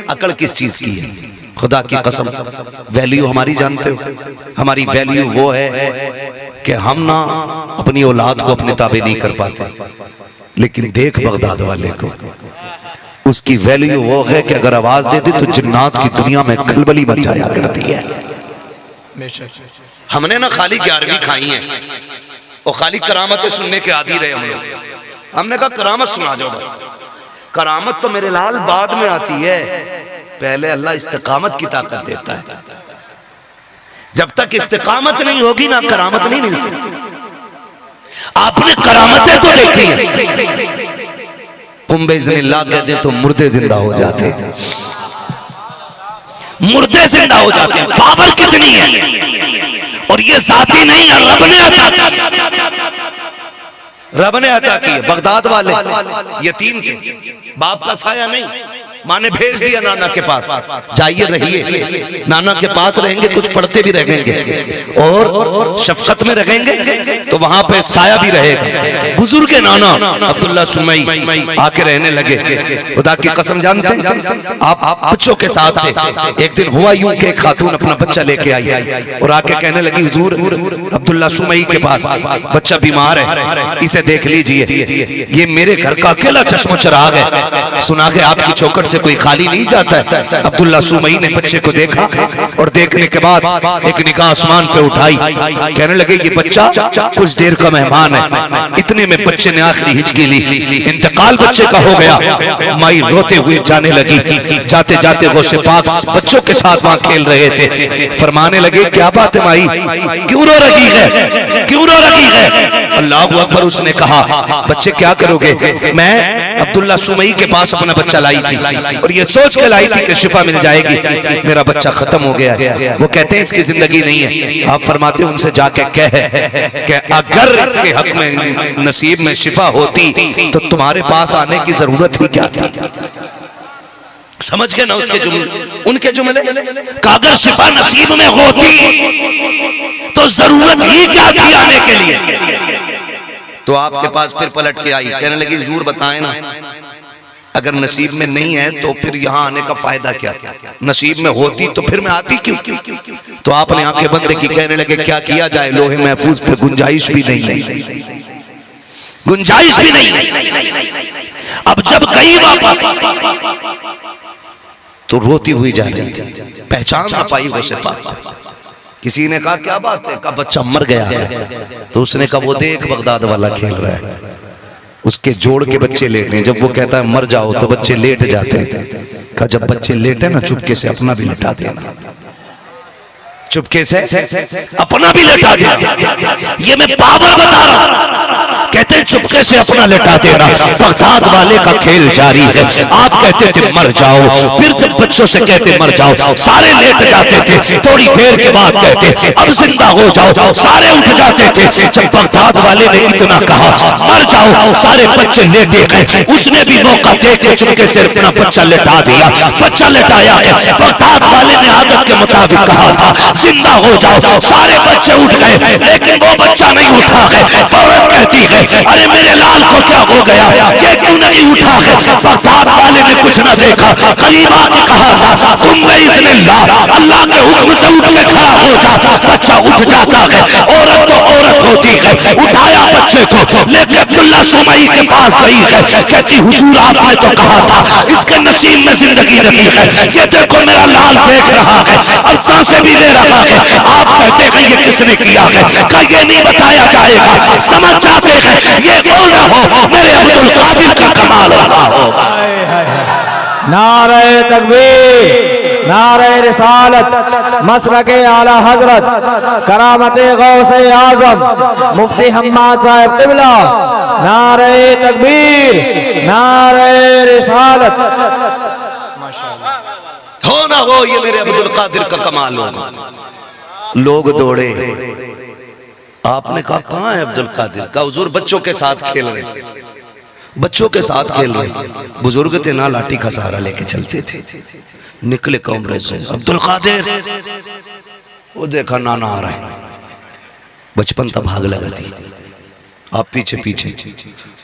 अकड़ किस चीज की है? खुदा की कसम वैल्यू हमारी जानते हो? हमारी वैल्यू वो है कि हम ना अपनी औलाद को अपने ताबे नहीं कर पाते, लेकिन देख बगदाद वाले को, उसकी वैल्यू वो है कि अगर आवाज देती तो जिन्नात की दुनिया में खलबली मच जाया करती है। हमने ना खाली 11वीं खाई है और खाली करामतें सुनने के आदी रहे हम लोग। हमने कहा करामत सुना जाओ बस। करामत तो मेरे लाल बाद में आती है, पहले अल्लाह इस्तिकामत की ताकत देता है। जब तक इस्तिकामत नहीं होगी ना करामत नहीं मिल सकती। आपने करामतें तो देखी है, कुंबे इज़्निल्लाह कहते तो मुर्दे जिंदा हो जाते हैं, मुर्दे जिंदा हो जाते हैं। पावर कितनी है, और ये जाती नहीं है, रब ने अता की, रब ने अता की। बगदाद वाले यतीम थे, बाप का साया नहीं, माँ ने भेज दिया नाना के पास, जाइए रहिए, नाना के पास रहेंगे, कुछ पढ़ते भी रहेंगे और शफकत में रहेंगे तो वहां पे साया भी रहेगा। बुजुर्ग नाना अब्दुल्ला सुमई आके रहने लगे। खुदा की कसम जानते हैं आप बच्चों के साथ थे, एक दिन हुआ यूं कि खातून अपना बच्चा लेके आई और आके कहने लगी हुजूर अब्दुल्ला सुमई के पास बच्चा बीमार है, इसे देख लीजिए, ये मेरे घर का अकेला चश्मा चिराग है, सुना के आपकी चौखट से कोई खाली नहीं जाता है। अब्दुल्ला सुमई ने बच्चे को देखा और देखने के बाद एक निगाह आसमान पे उठाई, कहने लगे ये बच्चा कुछ देर का मेहमान है। इतने में बच्चे ने आखिरी हिचकी ली, इंतकाल बच्चे का हो गया। माई रोते हुए जाने लगी, जाते जाते गौसे पाक बच्चों के साथ वहां खेल रहे थे, फरमाने लगे क्या बात है माई, क्यों रो रही है, क्यों रो रही है? अल्लाह अकबर। उसने कहा बच्चे क्या करोगे? मैं अब्दुल्ला सुमई के पास अपना बच्चा लाई थी और ये सोच के लाई थी कि शिफा मिल जाएगी, मेरा बच्चा खत्म हो गया है। वो कहते हैं इसकी जिंदगी नहीं है। आप फरमाते हैं उनसे जाके कह कि अगर इसके हक में नसीब में शिफा होती तो तुम्हारे पास आने की जरूरत ही क्या थी? समझ गए ना उसके जुमले, उनके जुमले का अगर शिफा नसीब में होती तो जरूरत ही क्या थी आने के लिए? तो आपके पास फिर पलट के आई, कहने लगी जरूर बताएं ना, अगर नसीब में नहीं है तो फिर यहाँ आने का फायदा क्या? नसीब में होती तो फिर मैं आती क्यों? तो आपने आंखें बंद की, कहने लगे क्या किया जाए, लोहे महफूज पे गुंजाइश भी नहीं है, गुंजाइश भी नहीं है। अब जब गई वापस तो रोती हुई जा रही थी, पहचान ना पाई वो से पाक। किसी ने कहा क्या बात है, का बच्चा मर गया है। तो उसने कहा वो देख बगदाद वाला खेल रहा है, उसके जोड़ के बच्चे लेटे, जब वो कहता है मर जाओ तो बच्चे लेट जाते हैं। कहा जब बच्चे लेटे ना चुपके से अपना भी लेटा देना, चुपके से अपना भी लेटा देना। ये मैं पावर बता रहा हूं, कहते हैं चुपके से अपना लेटा देना। बगदाद वाले का खेल जारी है। आप कहते थे मर जाओ, फिर जब बच्चों से कहते मर जाओ सारे लेट जाते थे, थोड़ी देर के बाद कहते अब जिंदा हो जाओ, सारे उठ जाते थे। जब बगदाद वाले ने इतना कहा मर जाओ, सारे बच्चे लेटे गए। उसने भी मौका देख के चुपके से अपना बच्चा लेटा दिया, बच्चा लेटाया है। बगदाद वाले ने आदत के मुताबिक कहा था जिंदा हो जाओ, सारे बच्चे उठ गए, लेकिन वो बच्चा नहीं उठा है। औरत कहती है अरे मेरे लाल को क्या हो गया, ये क्यों नहीं उठा है? बगदाद वाले ने कुछ न देखा, करीब आके कहा था तुम अल्लाह के हुक्म से उठ के खड़ा हो जा। बच्चा उठ जाता है, औरत तो औरत होती है, उठाया बच्चे को लेके अब्दुल्ला सुमई के पास गई है। कहती हुजूर आपने तो कहा था इसके नसीब में जिंदगी नहीं है, ये देखो मेरा लाल देख रहा है और सांसें भी ले रहा है। आप कहते हैं ये किसने किया है? क्या ये नहीं बताया जाएगा? समझ जाते हैं ये कौन हो, मेरे अब्दुल कादिर का कमाल रहा होगा। नारे तकबीर, नारे रिसालत, मसलके आला हजरत, करामते गौसे आजम मुफ्ती हम्माद साहब क़िबला। नारे तकबीर, नारे रिसालत। हो ना हो ये मेरे अब्दुल कादिर का कमाल होगा। लोग दौड़े, आपने कहा कहाँ है अब्दुल कादिर? का हुजूर बच्चों के साथ खेल रहे, बच्चों के साथ खेल रहे। बुजुर्ग थे ना, लाठी का सहारा लेके चलते थे। निकले कमरे से अब्दुल कादिर, वो देखा नाना आ रहा है। बचपन तब भाग लगा थी, आप पीछे पीछे।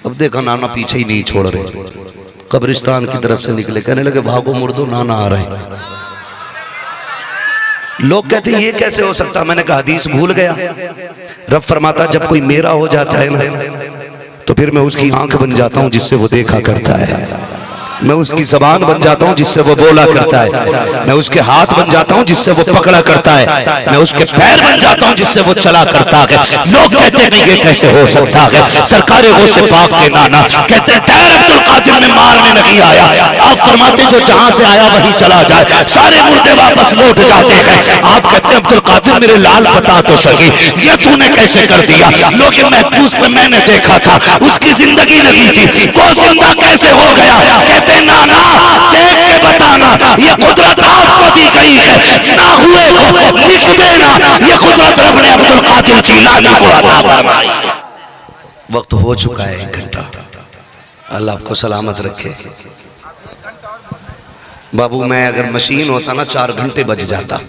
अब देखा नाना पीछे ही नहीं छोड़ रहे। कब्रिस्तान की तरफ से निकले, कहने लगे भागो मुर्दो, नाना आ रहे हैं। लोग कहते हैं ये कैसे हो सकता, मैंने कहा हदीस भूल गया। रब फरमाता जब कोई मेरा हो जाता है ना तो फिर मैं उसकी आंख बन जाता हूं जिससे वो देखा करता है, मैं उसकी जबान बन जाता हूं जिससे वो बोला करता है, मैं उसके हाथ बन जाता हूं जिससे वो पकड़ा करता है, मैं उसके पैर बन जाता हूं जिससे वो चला करता है। लोग कहते हैं ये कैसे हो सकता है, सरकार गौसे पाक के नाना कहते हैं डर अब्दुल कादिर में मारने नहीं आया। आप फरमाते जो जहां से आया वही चला जाए, सारे मुर्दे वापस लौट जाते हैं। आप कहते हैं अब्दुल कादिर मेरे लाल बता तो सही ये तूने कैसे कर दिया। लोग महफूज पे मैंने देखा था उसकी जिंदगी नहीं थी, वो जिंदा कैसे हो गया। कहते नाना देख के बताना, ये कुदरत आपको दी गई है, ना हुए को लिख देना, ये कुदरत रब ने अब्दुल कादिर जीलानी को अता फरमाई। वक्त हो चुका है 1 घंटा, अल्लाह आपको सलामत रखे। बाबू मैं अगर मशीन होता ना 4 घंटे बज जाता,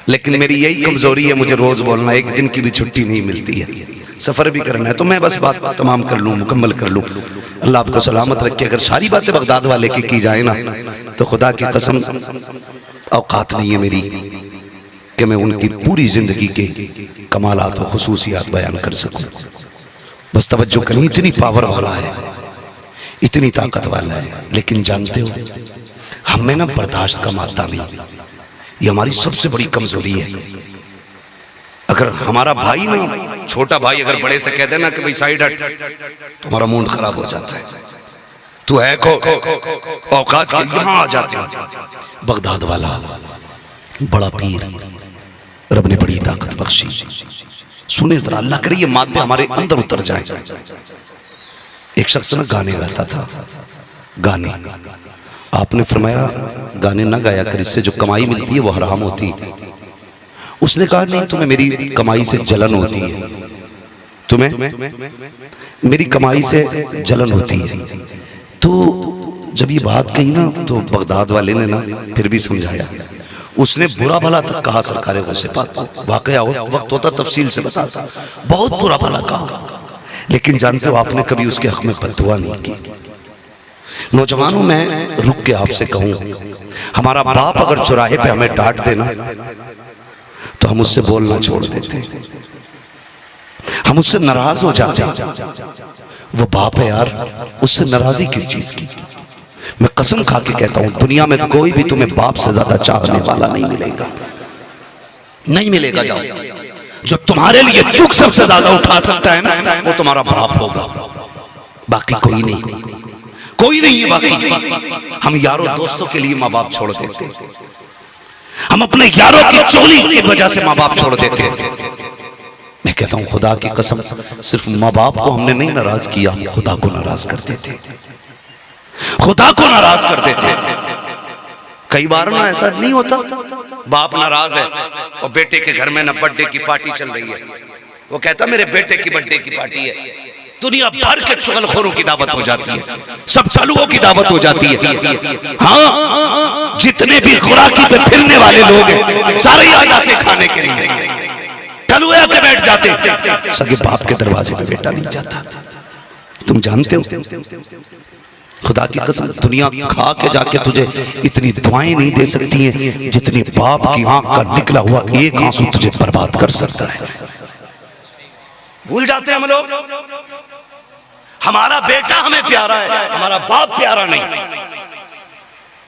लेकिन मेरी यही कमजोरी है, मुझे रोज बोलना, एक दिन की भी छुट्टी नहीं मिलती है, सफर भी करना है, तो मैं बस बात तमाम कर लूं, मुकम्मल कर लूं। अल्लाह आपको सलामत रखे। अगर सारी बातें बगदाद वाले की जाए ना तो खुदा की कसम औकात नहीं है मेरी कि मैं उनकी पूरी जिंदगी के कमालात और खुसूसियात बयान कर सकूं। बस तवज्जो करें, इतनी पावर वाला है, इतनी ताकत वाला है। लेकिन जानते हो हमें ना बर्दाश्त का माता नहीं, ये हमारी सबसे बड़ी कमजोरी है। अगर हमारा भाई नहीं, छोटा भाई अगर बड़े से कह देना कि भाई साइड हट, तो हमारा मूड खराब हो जाता है। तू है को औकात के यहां आ जाते हैं। बगदाद वाला बड़ा पीर, रब ने बड़ी ताकत बख्शी। सुने जरा, अल्लाह करे ये मादे हमारे अंदर उतर जाए। एक शख्स ना गाने गाता था, गाने, आपने फरमाया गाने ना गाया कर, इससे जो कमाई मिलती है वो हराम होती है। उसने कहा नहीं, तुम्हें मेरी कमाई से जलन होती है, तुम्हें मेरी कमाई से जलन होती है। तो जब ये बात कही ना तो बगदाद वाले ने ना फिर भी समझाया। उसने बुरा भला तक कहा सरकार गौसे पाक को, वाकया वक्त होता तफसील से बताता, बहुत बुरा भला कहा। लेकिन जानते हो आपने कभी उसके हक में बद्दुआ नहीं की। नौजवानों मैं रुक के आपसे कहूं, हमारा बाप अगर चौराहे पे हमें डांट देना तो हम उससे बोलना छोड़ देते, हम उससे नाराज हो जाते। वो बाप है यार, उससे नाराजी किस चीज की। मैं कसम खा के कहता हूं दुनिया में कोई भी तुम्हें बाप से ज्यादा चाहने वाला नहीं मिलेगा, नहीं मिलेगा। जाओ, जो तुम्हारे लिए दुख सबसे ज्यादा उठा सकता है ना वो तुम्हारा बाप होगा, बाकी कोई नहीं, कोई नहीं है बाकी। हम यारों दोस्तों के लिए माँ बाप छोड़ देते, हम अपने यारों की चोली की वजह से माँ बाप छोड़ देते। मैं कहता हूं खुदा की कसम, सिर्फ माँ बाप को हमने नहीं नाराज किया, खुदा को नाराज कर देते, खुदा को नाराज कर देते। कई बार ना ऐसा नहीं होता, बाप नाराज है और बेटे के घर में ना बर्थडे की पार्टी चल रही है, वो कहता मेरे बेटे की बर्थडे की पार्टी है, दुनिया भर के चुगलखोरों की दावत हो जाती है, सब चालुओं की दावत हो जाती है। हाँ, जितने भी खुराकी पे फिरने वाले लोग हैं सारे ही आ जाते खाने के लिए, टलुए के बैठ जाते, सगे बाप के दरवाजे पे बेटा नहीं जाता। तुम जानते हो खुदा की कसम दुनिया खा के जाके तुझे इतनी दुआएं नहीं दे सकती हैं जितनी बाप की आंख का निकला हुआ एक आंसू तुझे बर्बाद कर सकता है। भूल जाते हैं हम लोग, हमारा बेटा हमें प्यारा है, हमारा बाप प्यारा नहीं।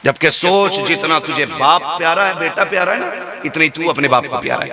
जबकि सोच जितना तुझे बाप प्यारा है, बेटा प्यारा है ना, इतना ही तू अपने बाप को प्यारा है,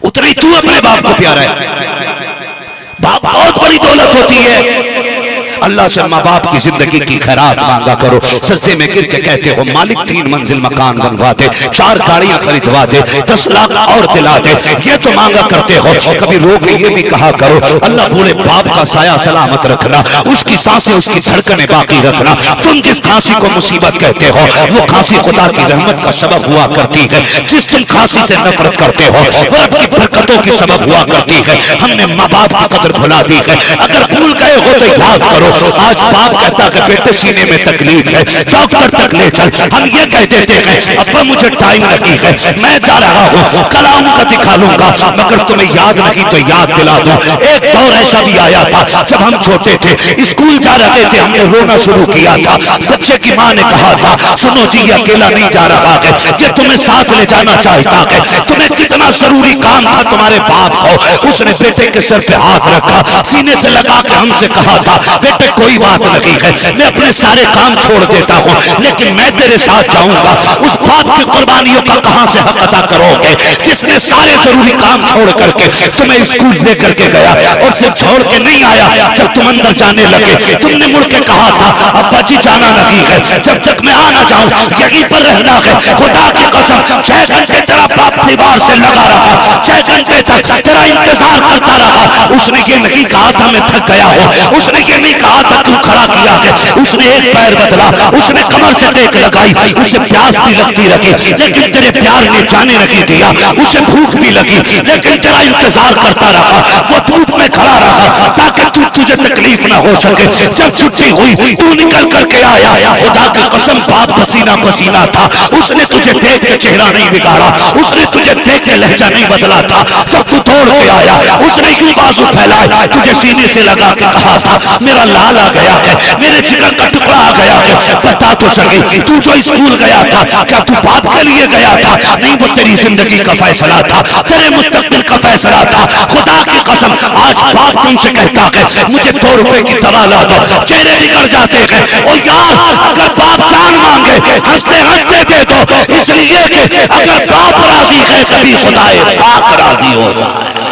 उतना ही तू अपने बाप को प्यारा है। बाप बहुत बड़ी दौलत होती है। अल्लाह से माँ बाप की जिंदगी की खैरात मांगा करो, सजदे में गिर के कहते हो मालिक 3 मंजिल मकान बनवा दे, 4 गाड़ियां खरीदवा दे, 10 लाख और दिला दे, ये तो मांगा करते हो। कभी रो के ये भी कहा करो अल्लाह बूढ़े बाप का साया सलामत रखना, उसकी सांसें उसकी धड़कनें बाकी रखना। तुम जिस खांसी को मुसीबत कहते हो वो खांसी खुदा की रहमत का सबब हुआ करती है, जिस तुम खांसी से नफरत करते हो वो रब की बरकतों की सबब हुआ करती है। हमने माँ बाप की कदर भुला दी है, अगर भूल गए हो तो याद करो करो। आज बाप कहता कि बेटे सीने में तकलीफ है, डॉक्टर तक ले चल। हम ये कह देते हैं अब्बा मुझे टाइम लगी है, मैं जा रहा हूँ, कल आऊंगा दिखा लूंगा। मगर तुम्हें याद नहीं तो याद दिला दूं, एक दौर ऐसा भी आया था जब हम छोटे थे, स्कूल जा रहे थे, हमने रोना शुरू किया था। बच्चे की माँ ने कहा था सुनो जी ये अकेला नहीं जा रहा है, ये तुम्हें साथ ले जाना चाहता है, तुम्हें कितना जरूरी काम था तुम्हारे बाप को। उसने बेटे के सर पे हाथ रखा, सीने से लगा के हमसे कहा था बेटे कोई बात नहीं है, मैं अपने सारे काम छोड़ देता हूँ लेकिन मैं तेरे साथ जाऊंगा। उस बाप की कुर्बानियों का कहां से हक अदा करोगे जिसने सारे जरूरी काम छोड़ करके तुम्हें स्कूल लेकर के गया और सिर्फ छोड़ के नहीं आया। जब तुम अंदर जाने लगे तुमने मुड़ के कहा था अब्बा जी जाना नहीं है, जब तक मैं आ ना जाऊं यहीं पर रहना है। खुदा की कसम 6 घंटे तेरा बाप दीवार से लगा रहा, 6 घंटे तक तेरा इंतजार करता रहा। उसने ये नहीं कहा था मैं थक गया हूं, उसने ये नहीं कहा था तू खड़ा किया है, उसने एक पैर बदला, उसने कमर से टेक लगाई, उसे प्यास भी लगती रही लेकिन तेरे प्यार ने जाने नहीं दिया, उसे भूख भी लगी लेकिन तेरा इंतजार करता रहा। वो धूप में खड़ा रहा ताकि तुझे तकलीफ ना हो सके। जब छुट्टी हुई तू निकल करके आया, खुदा की कसम बाप पसीना पसीना था, उसने तुझे देख के चेहरा नहीं बिगाड़ा, उसने तुझे देख के लहजा नहीं बदला था। जब तू दौड़ के आया उसने यूं बाजू फैलाए तुझे सीने से लगा के कहा था मेरा लाल आ गया है, मेरे जिगर का टुकड़ा आ गया है। बता तो सके तू जो स्कूल गया था क्या तू बाप के लिए गया था? नहीं, वो तेरी जिंदगी का फैसला था, तेरे मुस्तकबिल का फैसला था। खुदा की कसम आज बाप तुमसे कहता है मुझे 2 रुपए की दवा ला दो, चेहरे बिगड़ जाते हैं। ओ यार अगर बाप जान मांगे हंसते हंसते दे दो, इसलिए कि अगर बाप राजी है कभी खुदाए पाक राजी होता है।